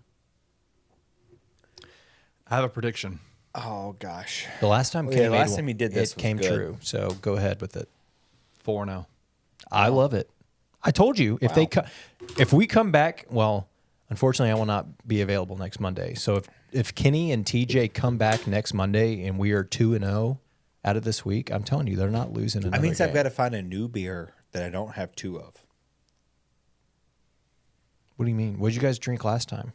I have a prediction. Oh gosh, The last time Kenny made last one, time he did this it was came good. true. So go ahead with it. 4-0. I love it. I told you if we come back, well, unfortunately, I will not be available next Monday. So if Kenny and TJ come back next Monday and we are 2-0 out of this week, I'm telling you, they're not losing another that means game. I've got to find a new beer that I don't have 2 of. What do you mean? What did you guys drink last time?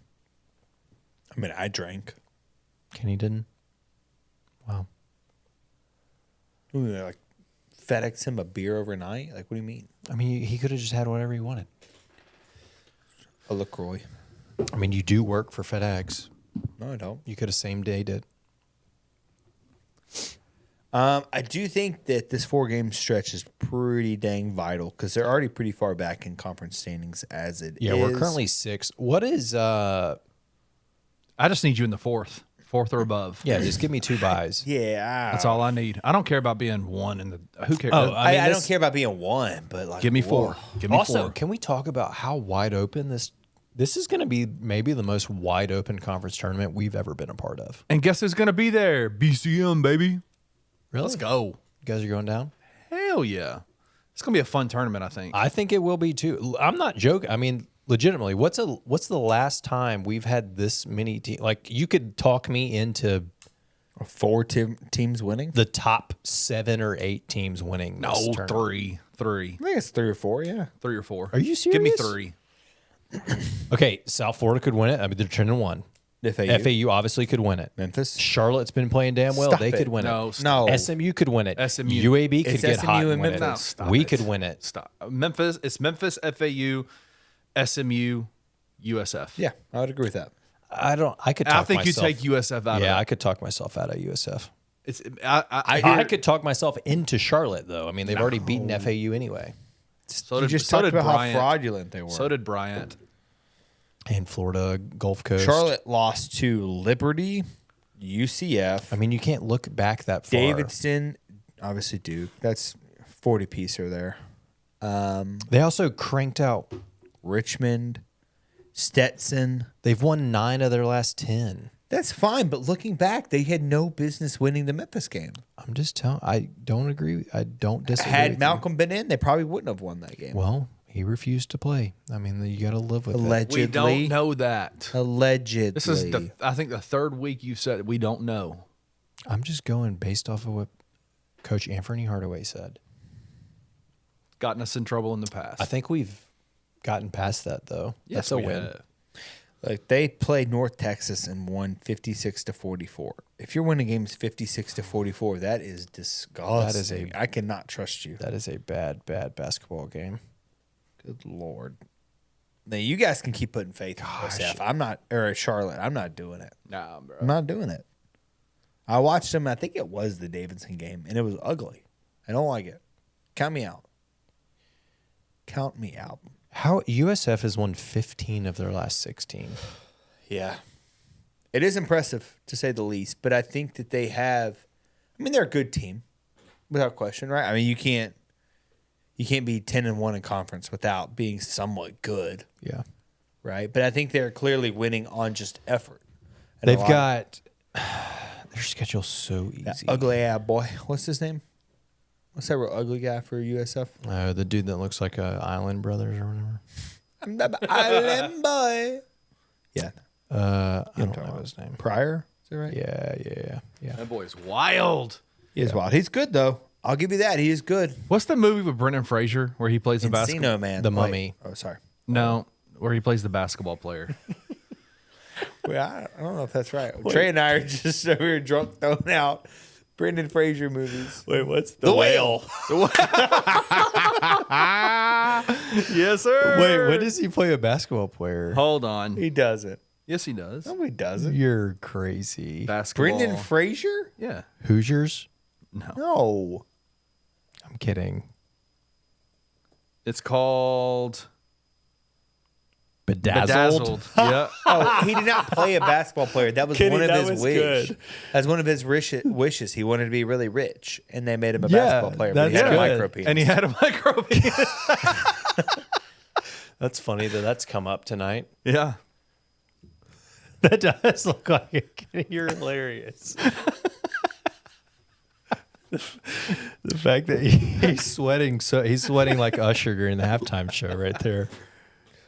I mean, I drank. Kenny didn't. Wow. Ooh, like FedEx him a beer overnight. Like, what do you mean? I mean, he could have just had whatever he wanted. A LaCroix. I mean, you do work for FedEx. No, I don't. You could have same day did. I do think that this 4-game stretch is pretty dang vital because they're already pretty far back in conference standings as it is. Yeah, we're currently 6. What is I just need you in the 4th or above. Yeah, just give me 2 buys. Yeah, That's all I need. I don't care about being 1 in the. Who cares? Oh, I don't care about being 1, but like, Give me 4. whoa. Give me Also, 4. can we talk about how wide open this is going to be? Maybe the most wide open conference tournament we've ever been a part of. And guess who's going to be there? BCM, baby. Really? Let's go. You guys are going down? Hell yeah. It's going to be a fun tournament, I think. I think it will be too. I'm not joking. I mean, legitimately, what's the last time we've had this many teams? Like, you could talk me into 4 teams winning? The top 7 or 8 teams winning. No, this tournament. three. I think it's 3 or 4, yeah. 3 or 4. Are you serious? Give me 3. Okay, South Florida could win it. I mean, they're trending 1. FAU obviously could win it. Memphis. Charlotte's been playing damn well. Stop They it. could win No, it. stop. No. SMU could win it. SMU. UAB could It's get SMU hot and and win it. Memphis. Stop We it. could win it. Stop. Memphis. It's Memphis, FAU, SMU, USF. Yeah, I would agree with that. I could. I Talk think myself, you take USF out of Yeah, it. I could talk myself out of USF. It's I could talk myself into Charlotte though. I mean, they've already beaten FAU anyway. So You did, just so talked did about Bryant. how fraudulent they were. So did Bryant. And Florida Gulf Coast. Charlotte lost to Liberty, UCF, I mean, you can't look back that far. Davidson, obviously Duke. That's 40-piecer there. They also cranked out. Richmond, Stetson. They've won 9 of their last 10. That's fine, but looking back, they had no business winning the Memphis game. I'm just telling. I don't agree. I don't disagree. Had with Malcolm been in, they probably wouldn't have won that game. you. Well, he refused to play. I mean, you got to live with it. Allegedly. We don't know that. Allegedly. This is I think the third week you said we don't know. I'm just going based off of what Coach Anthony Hardaway said. Gotten us in trouble in the past. I think we've gotten past that though. Yes, That's a we win. have. Like they played North Texas and won 56-44. If you're winning games 56-44, that is disgusting. I cannot trust you. That is a bad basketball game. Good Lord. Now you guys can keep putting faith in USF. I'm not, or Charlotte. I'm not doing it. Nah, bro. I'm not doing it. I watched them. I think it was the Davidson game, and it was ugly. I don't like it. Count me out. Count me out. How USF has won 15 of their last 16. Yeah. It is impressive, to say the least, but I think that they have – I mean, they're a good team, without question, right? I mean, you can't be 10-1 in conference without being somewhat good, Yeah. right? But I think they're clearly winning on just effort. And They've a lot got their schedule's so of that easy. ugly ass boy. What's his name? What's that real ugly guy for USF? The dude that looks like Island Brothers or whatever. I'm the island boy. Yeah. I don't know his name. Pryor? Is that right? Yeah. That boy's wild. He is wild. He's good, though. I'll give you that. He is good. What's the movie with Brendan Fraser where he plays the basketball? Encino Man. The Wait. Mummy. Oh, sorry. No, where he plays the basketball player. Wait, I don't know if that's right. Trey and I are just over here drunk throwing out Brendan Fraser movies. Wait, what's The Whale. Yes, sir. Wait, when does he play a basketball player? Hold on. He doesn't. Yes, he does. No, he doesn't. You're crazy. Basketball. Brendan Fraser? Yeah. Hoosiers? No. I'm kidding. It's called Bedazzled. Yeah. Oh, he did not play a basketball player. That was one of that his was wishes. good. That's one of his wishes. He wanted to be really rich, and they made him a basketball player. But he that's had a good. micro penis. And he had a micro penis. That's funny that that's come up tonight. Yeah. That does look like it. You're hilarious. The fact that he's sweating like Usher during the halftime show right there.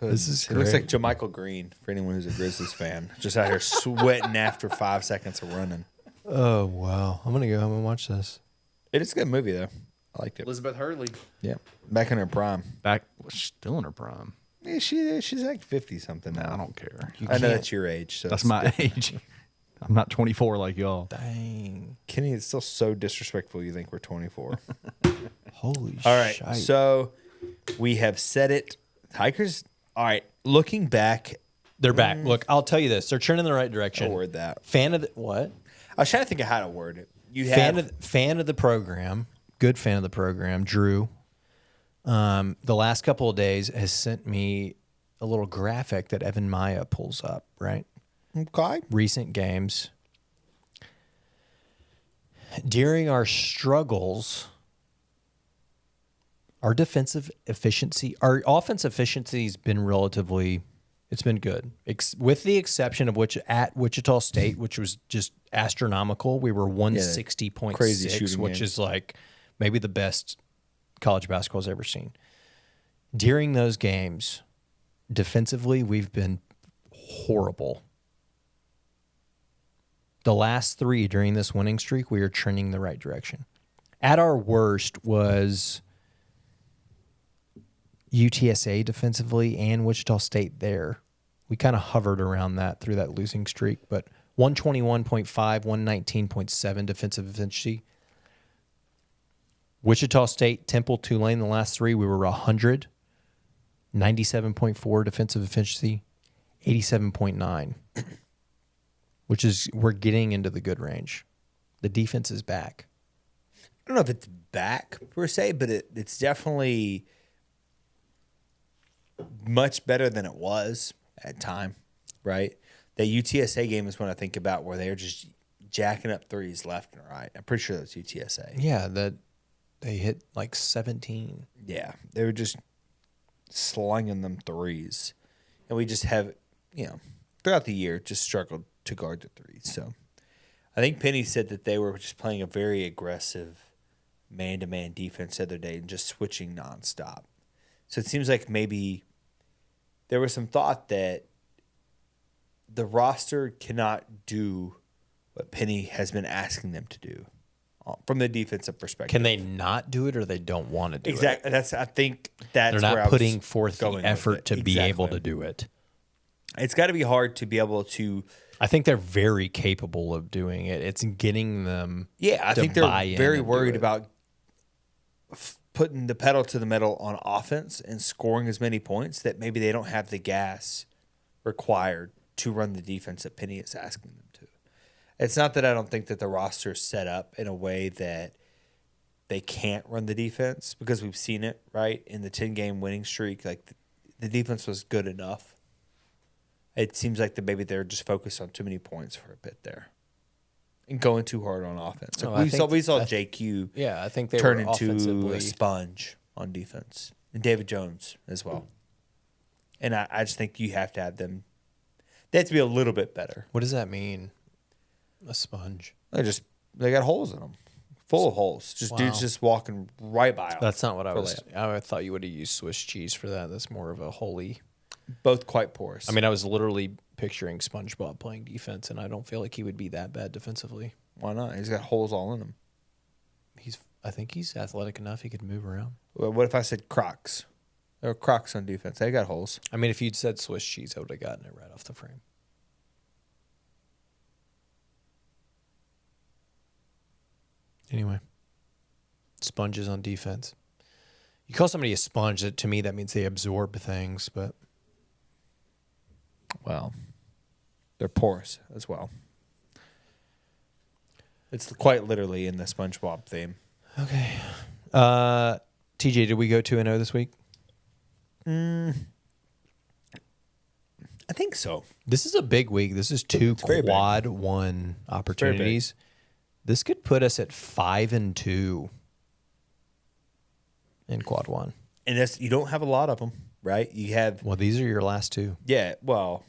This is It looks great. like JaMychal Green for anyone who's a Grizzlies fan. Just out here sweating after 5 seconds of running. Oh wow! I'm gonna go home and watch this. It is a good movie though. I liked it. Elizabeth Hurley. Yeah, back in her prime. Back, still in her prime. Yeah, she's like 50 something now. I don't care. I know that's your age. So That's my age. I'm not 24 like y'all. Dang! Kenny, it's still so disrespectful. You think we're 24? Holy All right, shite. so we have said it. Hikers. All right, looking back, They're back. Look, I'll tell you this: they're trending in the right direction. I'll word that. Fan of the what? I was trying to think of how to word it. You have Fan of the program. Good fan of the program. Drew. The last couple of days has sent me a little graphic that Evan Maya pulls up. Right. okay. Recent games. During our struggles, our defensive efficiency, our offensive efficiency has been relatively, it's been good. With the exception of which at Wichita State, which was just astronomical. We were 160.6, crazy shooting which game. is like maybe the best college basketball's ever seen. During those games, defensively, we've been horrible. The last 3 during this winning streak, we are trending the right direction. At our worst was UTSA defensively and Wichita State there. We kind of hovered around that through that losing streak, but 121.5, 119.7 defensive efficiency. Wichita State, Temple, Tulane, the last 3, we were 100, 97.4 defensive efficiency, 87.9, which is, we're getting into the good range. The defense is back. I don't know if it's back per se, but it's definitely much better than it was at time, right? The UTSA game is one I think about where they're just jacking up threes left and right. I'm pretty sure that's UTSA. Yeah, that they hit like 17. Yeah, they were just slinging them threes. And we just have, throughout the year, just struggled to guard the threes. So I think Penny said that they were just playing a very aggressive man-to-man defense the other day and just switching nonstop. So it seems like maybe there was some thought that the roster cannot do what Penny has been asking them to do from the defensive perspective. Can they not do it, or they don't want to do it? Exactly. I think that's they're where not I putting was forth the going with effort it. to be able to do it. It's got to be hard to be able to. I think they're very capable of doing it. It's getting them. Yeah, I to think they're buy in very and do worried it. about putting the pedal to the metal on offense and scoring as many points that maybe they don't have the gas required to run the defense that Penny is asking them to. It's not that I don't think that the roster is set up in a way that they can't run the defense, because we've seen it, right? In the 10-game winning streak, like the defense was good enough. It seems like that maybe they're just focused on too many points for a bit there and going too hard on offense. Like we saw JQ Yeah, I think they turn were into offensively a sponge on defense, and David Jones as well. And I just think you have to have them. They have to be a little bit better. What does that mean? A sponge. They got holes in them, full of holes. Just dudes just walking right by them. That's not what I for was. layup. I thought you would have used Swiss cheese for that. That's more of a holy. Both quite porous. I mean, I was literally picturing SpongeBob playing defense, and I don't feel like he would be that bad defensively. Why not? He's got holes all in him. I think he's athletic enough. He could move around. Well, what if I said Crocs? There were Crocs on defense. They got holes. I mean, if you'd said Swiss cheese, I would have gotten it right off the frame. Anyway, sponges on defense. You call somebody a sponge, to me, that means they absorb things, but. Well, they're porous as well. It's quite literally in the SpongeBob theme. Okay. TJ, did we go 2-0 this week? I think so. This is a big week. This is 2 very big. quad 1 opportunities. This could put us at 5-2 in quad 1. And that's, you don't have a lot of them, right? You have. Well, these are your last 2. Yeah, well,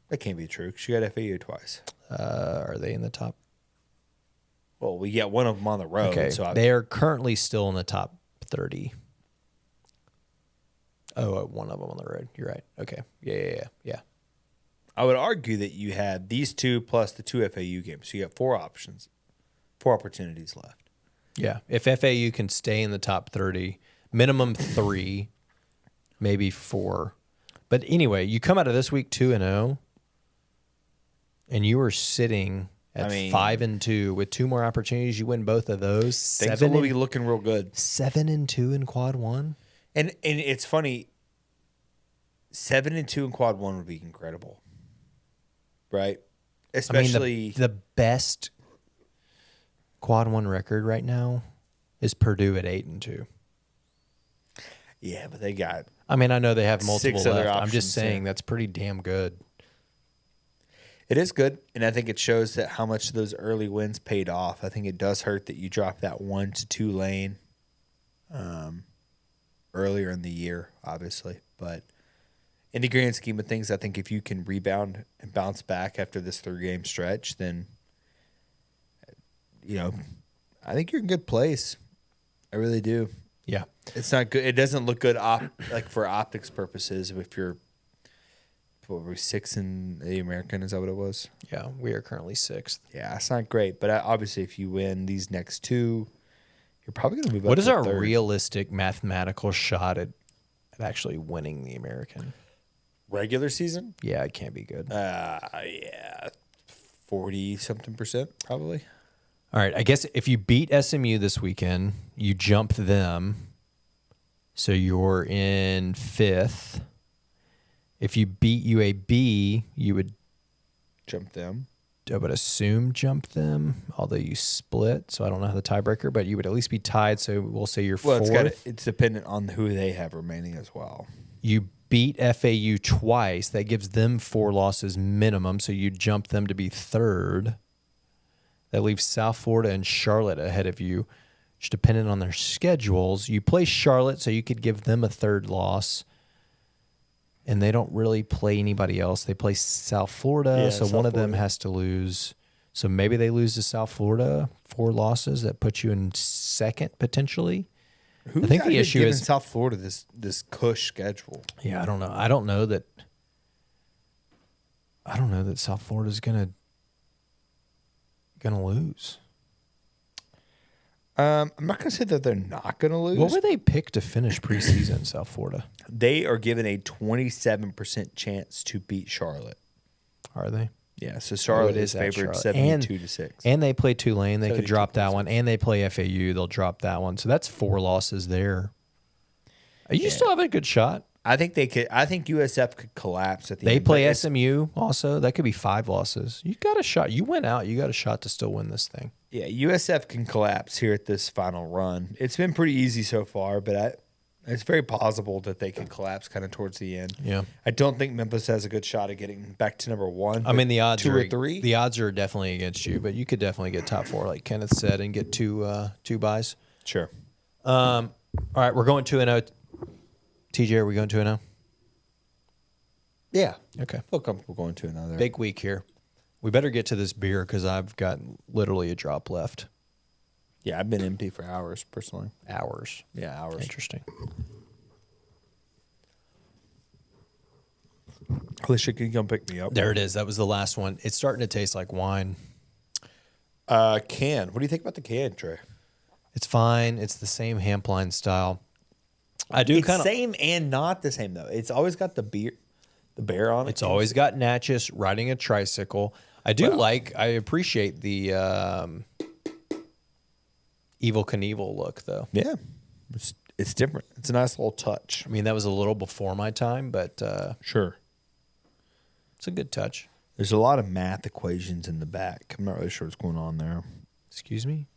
that can't be true because you got FAU twice. Are they in the top? Well, we got one of them on the road. Okay. So They are currently still in the top 30. Oh, one of them on the road. You're right. Okay. Yeah. I would argue that you had these 2 plus the 2 FAU games. So you have 4 options, 4 opportunities left. Yeah. If FAU can stay in the top 30, minimum 3, maybe 4. But anyway, you come out of this week 2-0, and you were sitting at 5-2 with 2 more opportunities. You win both of those. Things will be looking real good. 7-2 in quad 1. And it's funny, 7-2 in quad 1 would be incredible, right? Especially the best quad 1 record right now is Purdue at 8-2. Yeah, but they got. I mean, I know they have multiple 6 other left. I'm options, just saying yeah. that's pretty damn good. It is good, and I think it shows that how much those early wins paid off. I think it does hurt that you dropped that 1-2 lane earlier in the year, obviously. But in the grand scheme of things, I think if you can rebound and bounce back after this 3-game stretch, then, I think you're in good place. I really do. Yeah. It's not good. It doesn't look good for optics purposes if you're what were we, 6 in the American? Is that what it was? Yeah, we are currently 6th. Yeah, it's not great. But obviously, if you win these next 2, you're probably going to move up. What is to our third. realistic mathematical shot at actually winning the American? Regular season? Yeah, it can't be good. Yeah, 40-something% probably. All right, I guess if you beat SMU this weekend, you jump them, so you're in 5th. If you beat UAB, you would Jump them. I would assume jump them, although you split, so I don't know how the tiebreaker, but you would at least be tied, so we'll say you're Well, 4th. it's dependent on who they have remaining as well. You beat FAU twice. That gives them 4 losses minimum, so you jump them to be 3rd. That leaves South Florida and Charlotte ahead of you, just depending on their schedules. You play Charlotte, so you could give them a 3rd loss, and they don't really play anybody else. They play South Florida, Yeah, so South one of them Florida. has to lose. So maybe they lose to South Florida, 4 losses. That puts you in 2nd, potentially. Who's I think out the here issue giving is- South Florida this cush schedule. Yeah, I don't know. I don't know that South Florida's gonna lose. I'm not going to say that they're not going to lose. What were they picked to finish preseason, South Florida? They are given a 27% chance to beat Charlotte. Are they? Yeah, so Charlotte it is is at favored Charlotte. 72-6. And they play Tulane. They could drop that 72-6. one. And they play FAU. They'll drop that one. So that's 4 losses there. You still have a good shot. I think they could. I think USF could collapse at the They end. play but it's- SMU also. That could be 5 losses. You got a shot. You went out. You got a shot to still win this thing. Yeah, USF can collapse here at this final run. It's been pretty easy so far, but it's very possible that they can collapse kind of towards the end. Yeah. I don't think Memphis has a good shot at getting back to number 1. I mean, the odds 2 are or 3. The odds are definitely against you, but you could definitely get top 4, like Kenneth said, and get 2 buys. Sure. All right, we're going 2-0. TJ, are we going 2-0? Yeah. Okay. Feel comfortable going to another. Big week here. We better get to this beer because I've got literally a drop left. Yeah, I've been empty for hours personally. Hours. Yeah, hours. Interesting. Alicia, can you come pick me up? There it is. That was the last one. It's starting to taste like wine. Can. What do you think about the can, Trey? It's fine. It's the same Hampline style. I do It's kind of. same and not the same though. It's always got the bear on it. It's always got Natchez riding a tricycle. I do I appreciate the Evel Knievel look, though. Yeah. It's different. It's a nice little touch. I mean, that was a little before my time, but Sure. it's a good touch. There's a lot of math equations in the back. I'm not really sure what's going on there. Excuse me?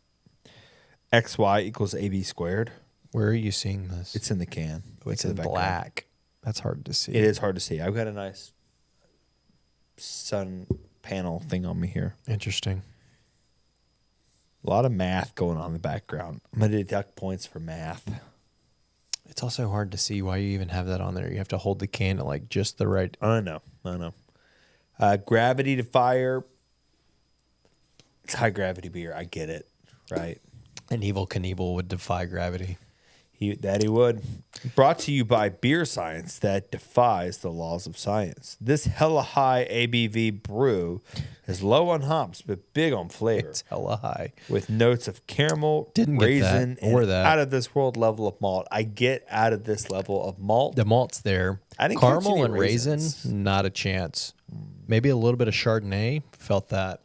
XY equals AB squared. Where are you seeing this? It's in the can. It's in the background. black. That's hard to see. It is hard to see. I've got a nice sun panel thing on me here. Interesting. A lot of math going on in the background. I'm going to deduct points for math. It's also hard to see why you even have that on there. You have to hold the can at like just the right. I know. Gravity Defier. It's high gravity beer. I get it. Right. An Evel Knievel would defy gravity. He would. Brought to you by Beer Science that defies the laws of science. This hella high ABV brew is low on hops but big on flavor. It's hella high. With notes of caramel, Didn't get raisin, that or and that. out of this world level of malt. I get out of this level of malt. The malt's there. I didn't catch Caramel any and raisin, raisins. not a chance. Maybe a little bit of Chardonnay. Felt that.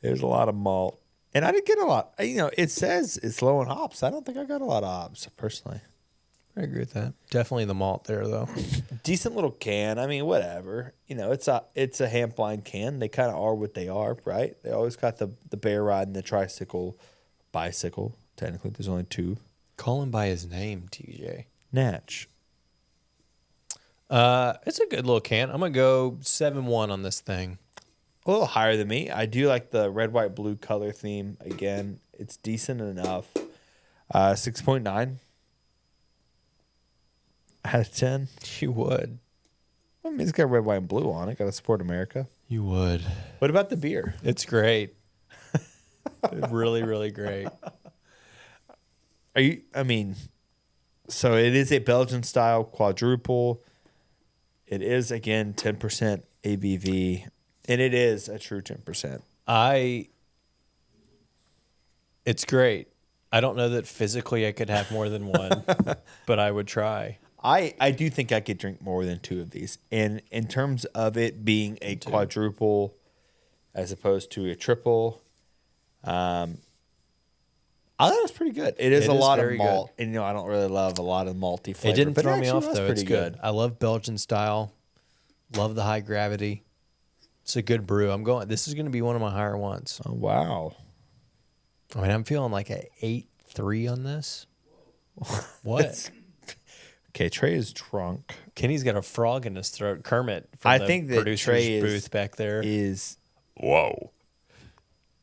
There's a lot of malt. And I didn't get a lot. It says it's low in hops. I don't think I got a lot of hops, personally. I agree with that. Definitely the malt there, though. Decent little can. I mean, whatever. It's a Hampline can. They kind of are what they are, right? They always got the bear riding the tricycle, bicycle. Technically, there's only 2. Call him by his name, TJ. Natch. It's a good little can. I'm going to go 7-1 on this thing. A little higher than me. I do like the red, white, blue color theme. Again, it's decent enough. 6.9 out of 10. You would. I mean, it's got red, white, and blue on it. Got to support America. You would. What about the beer? It's great. Really, really great. So it is a Belgian style quadruple. It is, again, 10% ABV, and it is a true 10%. It's great. I don't know that physically I could have more than one, but I would try. I do think I could drink more than 2 of these. And in terms of it being a quadruple as opposed to a triple, I thought it was pretty good. It is a lot of malt. And, I don't really love a lot of malty flavor. It didn't throw me off, though. It's pretty good. I love Belgian style. Love the high gravity. It's a good brew. This is going to be one of my higher ones. Oh, wow. I mean, I'm feeling like an 8.3 on this. What? Okay, Trey is drunk. Kenny's got a frog in his throat. Kermit from the producer's booth back there is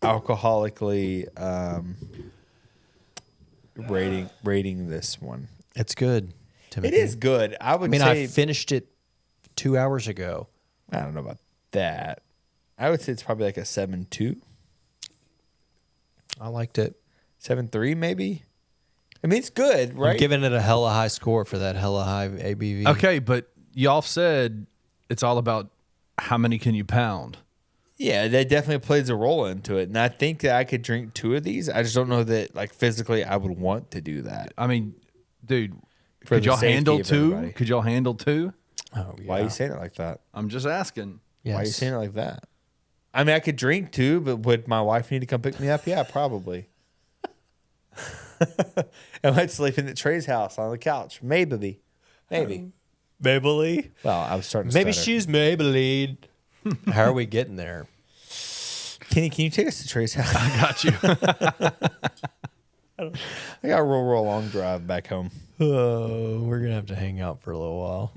alcoholically rating this one. It's good. Timothy. It is good. I say I finished it 2 hours ago. I don't know about that. I would say it's probably like a 7.2. I liked it. 7.3 maybe. I mean, it's good, right? I'm giving it a hella high score for that hella high ABV. Okay, but y'all said it's all about how many can you pound. Yeah, that definitely plays a role into it. And I think that I could drink 2 of these. I just don't know that, like, physically I would want to do that. I mean, dude, For could the y'all safety handle of 2? everybody. Could y'all handle 2? Oh, yeah. Why are you saying it like that? I'm just asking. Yes. Why are you saying it like that? I mean, I could drink 2, but would my wife need to come pick me up? Yeah, probably. I might sleep in Trey's house on the couch. Maybe. Maybelline? Well, I was starting to Maybe stutter. she's Maybelline. How are we getting there? Kenny, can you take us to Trey's house? I got you. I got a real long drive back home. Oh, we're going to have to hang out for a little while.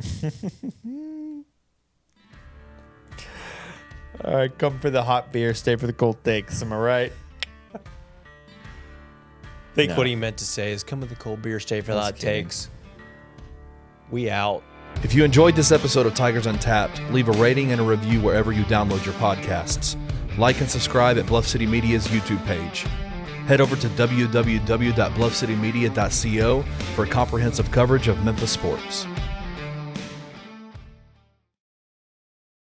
All right, come for the hot beer, stay for the cold takes. Am I right? I think what he meant to say is come with the cold beer, stay for the hot takes. We out. If you enjoyed this episode of Tigers Untapped, leave a rating and a review wherever you download your podcasts. Like and subscribe at Bluff City Media's YouTube page. Head over to www.bluffcitymedia.co for comprehensive coverage of Memphis sports.